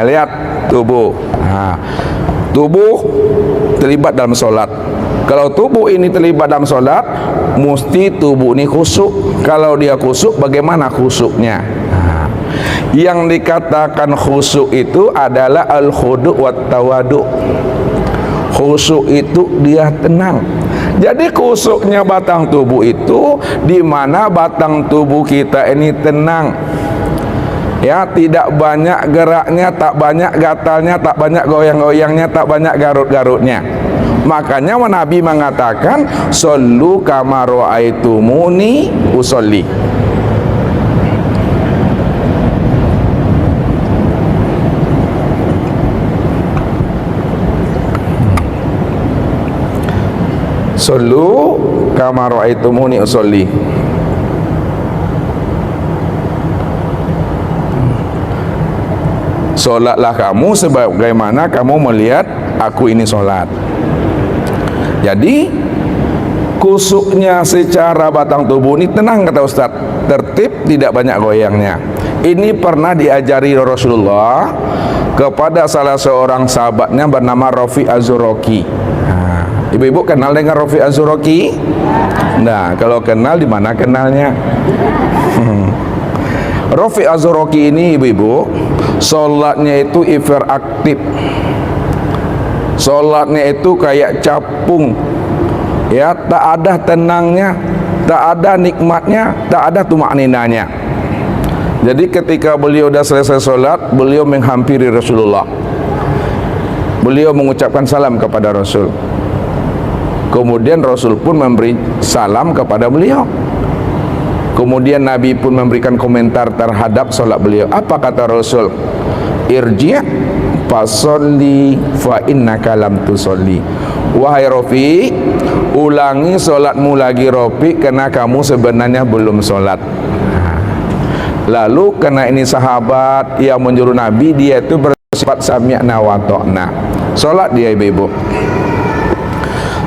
Lihat tubuh. Tubuh terlibat dalam solat. Kalau tubuh ini terlibat dalam solat, mesti tubuh ini khusyuk. Kalau dia khusyuk, bagaimana khusyuknya? Yang dikatakan khusyuk itu adalah al-khudu' wat tawadu'. Khusyuk itu dia tenang. Jadi khusyuknya batang tubuh itu di mana batang tubuh kita ini tenang. Ya, tidak banyak geraknya, tak banyak gatalnya, tak banyak goyang-goyangnya, tak banyak garut-garutnya. Makanya Nabi mengatakan, "Shollu kama ra'aitumuni usolli." Shollu kama ra'aitumuni usolli. Solatlah kamu sebagaimana kamu melihat aku ini solat. Jadi kusuknya secara batang tubuh ini tenang, kata Ustaz, tertib, tidak banyak goyangnya. Ini pernah diajari Rasulullah kepada salah seorang sahabatnya bernama Rafi Az-Zuraki. Ibu-ibu kenal dengan Rafi Az-Zuraki? Nah, kalau kenal, di mana kenalnya? Rafi Az-Zuraki ini, ibu-ibu, sholatnya itu hiperaktif. Sholatnya itu kayak capung. Ya, tak ada tenangnya, tak ada nikmatnya, tak ada tumakninanya. Jadi ketika beliau sudah selesai sholat, beliau menghampiri Rasulullah. Beliau mengucapkan salam kepada Rasul. Kemudian Rasul pun memberi salam kepada beliau. Kemudian Nabi pun memberikan komentar terhadap solat beliau. Apa kata Rasul? Irji' fasolli fa innaka lam tusolli. Wahai Rafi, ulangi solatmu lagi Rafi, karena kamu sebenarnya belum solat. Lalu karena ini sahabat yang menyuruh Nabi, dia itu bersifat sami'na wa ta'na. Solat dia, ibu-ibu.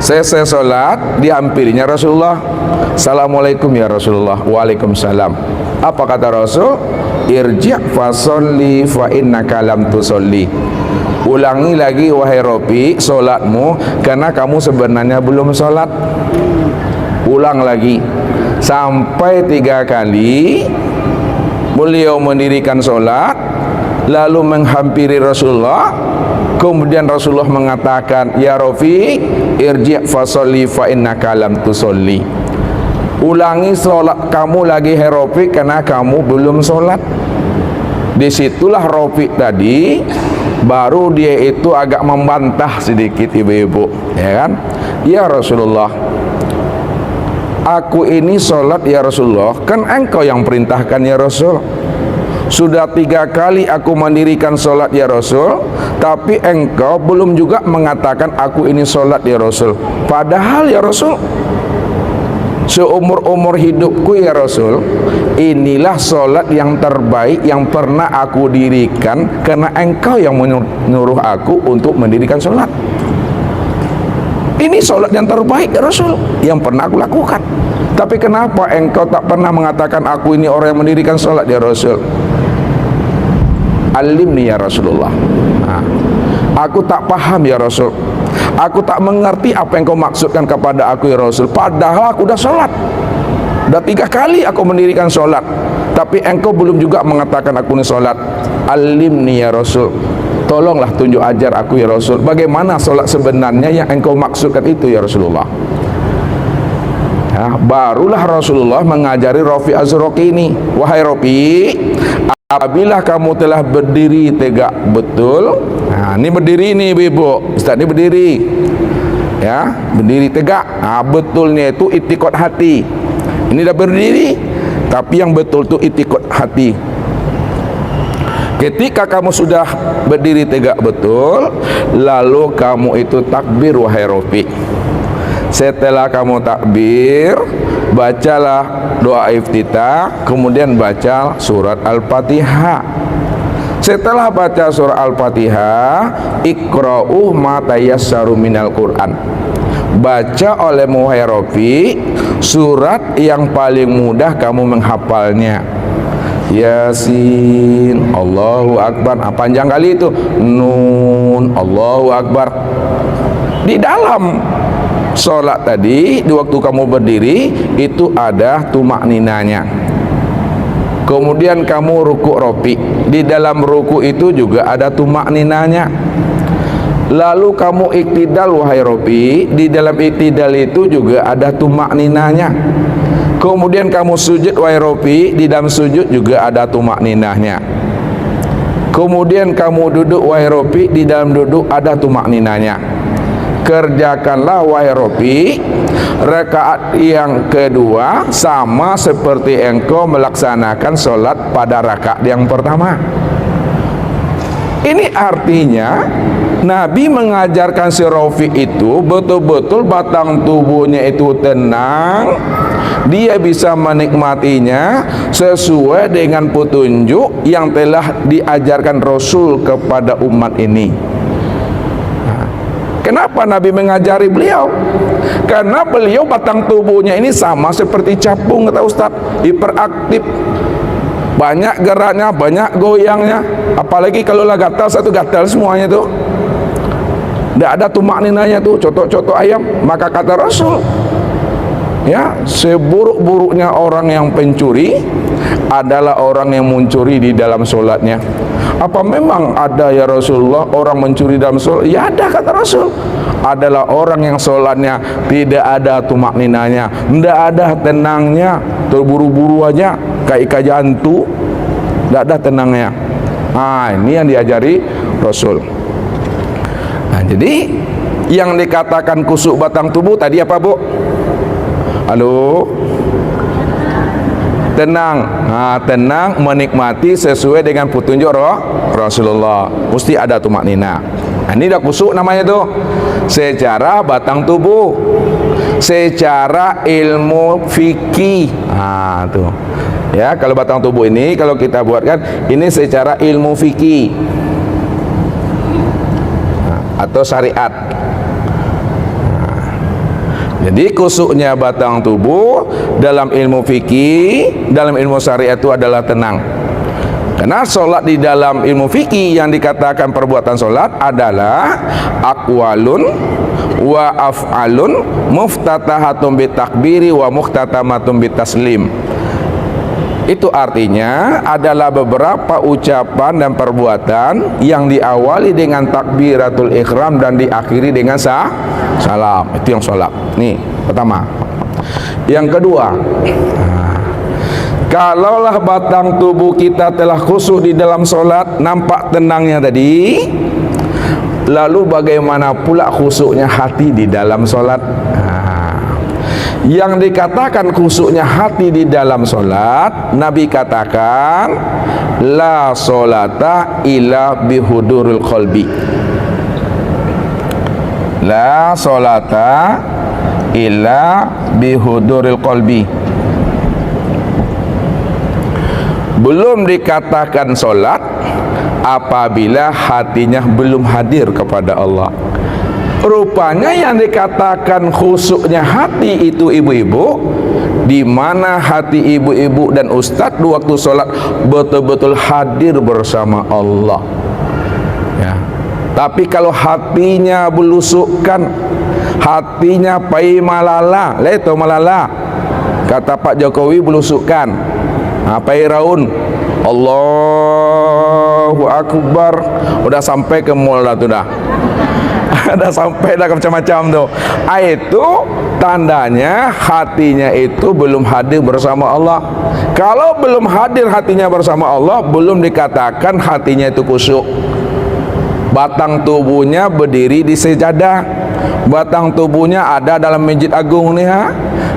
Saya solat, dihampirinya Rasulullah. Assalamualaikum ya Rasulullah. Waalaikumsalam. Apa kata Rasul? Irji' fasolli fa innaka lam tusolli. Ulangi lagi wahai Rafi solatmu, karena kamu sebenarnya belum solat. Ulang lagi sampai 3 kali. Beliau mendirikan solat, lalu menghampiri Rasulullah. Kemudian Rasulullah mengatakan, ya Rafi, irji' fasolli fa innaka lam tusolli. Ulangi solat kamu lagi hai Rafi, karena kamu belum solat. Disitulah Rafi tadi baru dia itu agak membantah sedikit, ibu-ibu, ya kan? Ya Rasulullah, aku ini solat ya Rasulullah, kan engkau yang perintahkan ya Rasul. Sudah 3 kali aku mendirikan solat ya Rasul, tapi engkau belum juga mengatakan aku ini solat ya Rasul. Padahal ya Rasul, seumur-umur hidupku ya Rasul, inilah solat yang terbaik yang pernah aku dirikan, karena engkau yang menyuruh aku untuk mendirikan solat. Ini solat yang terbaik ya Rasul yang pernah aku lakukan. Tapi kenapa engkau tak pernah mengatakan aku ini orang yang mendirikan solat ya Rasul? Alimni ya Rasulullah. Aku tak paham ya Rasul. Aku tak mengerti apa yang kau maksudkan kepada aku ya Rasul. Padahal aku dah solat. Dah 3 kali aku mendirikan solat, tapi engkau belum juga mengatakan aku ini solat. Alimni ya Rasul. Tolonglah tunjuk ajar aku ya Rasul, bagaimana solat sebenarnya yang engkau maksudkan itu ya Rasulullah. Barulah Rasulullah mengajari Rafi Az-Zuraki ini, wahai Rafi, apabila kamu telah berdiri tegak betul, ini berdiri nih ibu-ibu, Ustaz ini berdiri, ya, berdiri tegak. Betulnya itu itikad hati. Ini dah berdiri, tapi yang betul itu itikad hati. Ketika kamu sudah berdiri tegak betul, lalu kamu itu takbir wahai Rafi. Setelah kamu takbir, bacalah doa iftitah, kemudian baca surat Al-Fatihah. Setelah baca surat Al-Fatihah, iqra'u ma tayassaru minal Qur'an. Baca oleh wahai Rafi surat yang paling mudah kamu menghafalnya, Yasin, Allahu Akbar. Panjang kali itu. Nun, Allahu Akbar. Di dalam sholat tadi, di waktu kamu berdiri itu ada tumak ninanya. Kemudian kamu ruku' ropi, di dalam ruku' itu juga ada tumak ninanya. Lalu kamu iktidal wahai ropi, di dalam iktidal itu juga ada tumak ninanya. Kemudian kamu sujud wahai ropi, di dalam sujud juga ada tumak ninahnya. Kemudian kamu duduk wahai ropi, di dalam duduk ada tumak ninanya. Kerjakanlah wahai ropi rakaat yang kedua sama seperti engkau melaksanakan sholat pada rakaat yang pertama. Ini artinya Nabi mengajarkan si Rafi itu betul-betul batang tubuhnya itu tenang, dia bisa menikmatinya sesuai dengan petunjuk yang telah diajarkan Rasul kepada umat ini. Kenapa Nabi mengajari beliau? Karena beliau batang tubuhnya ini sama seperti capung, kata Ustaz, hiperaktif, banyak geraknya, banyak goyangnya. Apalagi kalau lah gatal, satu gatal semuanya tuh. Tidak ada tumak ninanya tuh, cotok-cotok ayam. Maka kata Rasul, ya, seburuk-buruknya orang yang pencuri adalah orang yang mencuri di dalam solatnya. Apa memang ada ya Rasulullah orang mencuri dalam solat? Ya ada, kata Rasul. Adalah orang yang solatnya tidak ada tumak ninanya, tidak ada tenangnya, terburu-buru aja kayak ikan jantu, tidak ada tenangnya. Nah, ini yang diajari Rasul. Nah, jadi yang dikatakan kusuk batang tubuh tadi apa, Bu? Halo? Tenang. Nah, tenang, menikmati sesuai dengan petunjuk Rasulullah. Mesti ada tumak nina. Nah, ini dah kusuk namanya tuh. Secara batang tubuh, secara ilmu fikih. Nah, tuh. Ya, kalau batang tubuh ini kalau kita buatkan ini secara ilmu fikih atau syariat. Jadi kusuknya batang tubuh dalam ilmu fikih, dalam ilmu syariat itu adalah tenang. Karena solat di dalam ilmu fikih yang dikatakan perbuatan solat adalah aqwalun wa af'alun muftatahatun bitakbiri wa muhtatamatun bitaslim. Itu artinya adalah beberapa ucapan dan perbuatan yang diawali dengan takbiratul ihram dan diakhiri dengan salam. Itu yang sholat. Nih, pertama. Yang kedua, kalaulah batang tubuh kita telah khusyuk di dalam sholat, nampak tenangnya tadi, lalu bagaimana pula khusyuknya hati di dalam sholat? Yang dikatakan khusyuknya hati di dalam solat, Nabi katakan la solata illa bihudurul qalbi. La solata illa bihuduril qalbi. Belum dikatakan solat apabila hatinya belum hadir kepada Allah. Rupanya yang dikatakan khusyuknya hati itu ibu-ibu, di mana hati ibu-ibu dan ustadz waktu sholat betul-betul hadir bersama Allah. Ya. Tapi kalau hatinya belusukkan, hatinya pai malala, leto malala, kata Pak Jokowi belusukkan, pai raun, Allahu Akbar, udah sampai ke mall dah tu dah. Ada sampai dah ke macam-macam tu. Itu tandanya hatinya itu belum hadir bersama Allah. Kalau belum hadir hatinya bersama Allah, belum dikatakan hatinya itu khusyuk. Batang tubuhnya berdiri di sejadah, batang tubuhnya ada dalam masjid agung nih,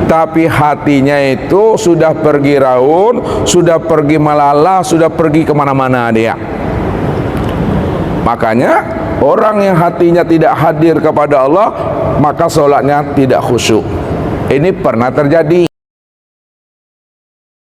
tapi hatinya itu sudah pergi raun, sudah pergi malala, sudah pergi kemana-mana dia. Makanya orang yang hatinya tidak hadir kepada Allah, maka solatnya tidak khusyuk. Ini pernah terjadi.